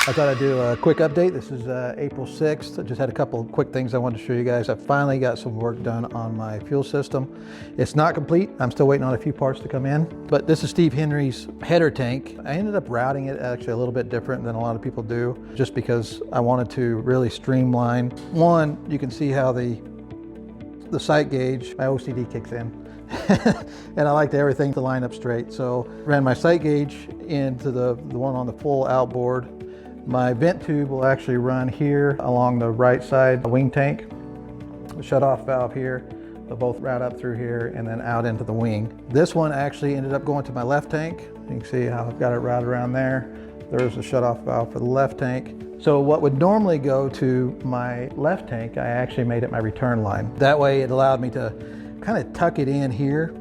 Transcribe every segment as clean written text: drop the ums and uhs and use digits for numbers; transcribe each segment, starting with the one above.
I thought I'd do a quick update. This is April 6th. I just had a couple of quick things I wanted to show you guys. I finally got some work done on my fuel system. It's not complete. I'm still waiting on a few parts to come in. But this is Steve Henry's header tank. I ended up routing it actually a little bit different than a lot of people do, just because I wanted to really streamline. One, you can see how the sight gauge, my OCD kicks in. And I liked everything to line up straight. So ran my sight gauge into the one on the full outboard. My vent tube will actually run here along the right side of the wing tank. The shut-off valve here. They'll both route up through here and then out into the wing. This one actually ended up going to my left tank. You can see how I've got it routed around there. There's the shut-off valve for the left tank. So what would normally go to my left tank, I actually made it my return line. That way it allowed me to kind of tuck it in here.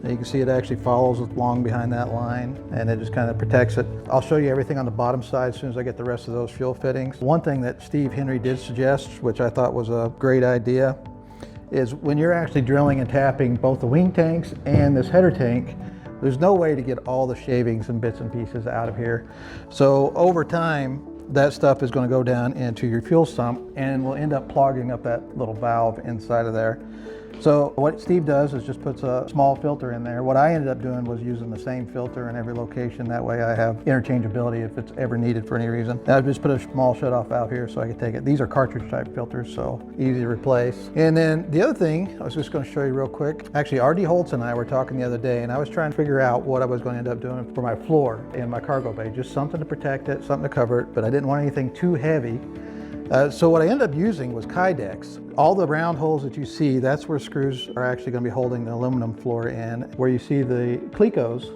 You can see it actually follows along behind that line and it just kind of protects it. I'll show you everything on the bottom side as soon as I get the rest of those fuel fittings. One thing that Steve Henry did suggest, which I thought was a great idea, is when you're actually drilling and tapping both the wing tanks and this header tank, there's no way to get all the shavings and bits and pieces out of here. So over time, that stuff is going to go down into your fuel sump and will end up clogging up that little valve inside of there. So what Steve does is just puts a small filter in there. What I ended up doing was using the same filter in every location. That way I have interchangeability if it's ever needed for any reason. I just put a small shut-off valve here so I can take it. These are cartridge type filters, so easy to replace. And then the other thing I was just going to show you real quick. Actually, R.D. Holtz and I were talking the other day, and I was trying to figure out what I was going to end up doing for my floor in my cargo bay. Just something to protect it, something to cover it, but I didn't want anything too heavy. So what I ended up using was Kydex. All the round holes that you see, that's where screws are actually going to be holding the aluminum floor in. Where you see the Clecos,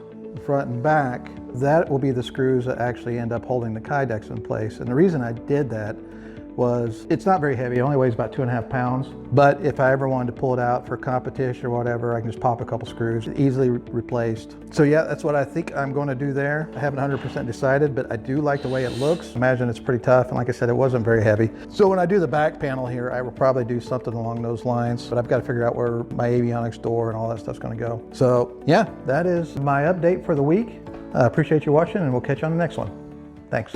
front and back, that will be the screws that actually end up holding the Kydex in place. And the reason I did that was it's not very heavy. It only weighs about 2.5 pounds. But if I ever wanted to pull it out for competition or whatever, I can just pop a couple screws, easily replaced. So yeah, that's what I think I'm going to do there. I haven't 100% decided, but I do like the way it looks. Imagine it's pretty tough. And like I said, it wasn't very heavy. So when I do the back panel here, I will probably do something along those lines, but I've got to figure out where my avionics door and all that stuff's going to go. So yeah, that is my update for the week. I appreciate you watching and we'll catch you on the next one. Thanks.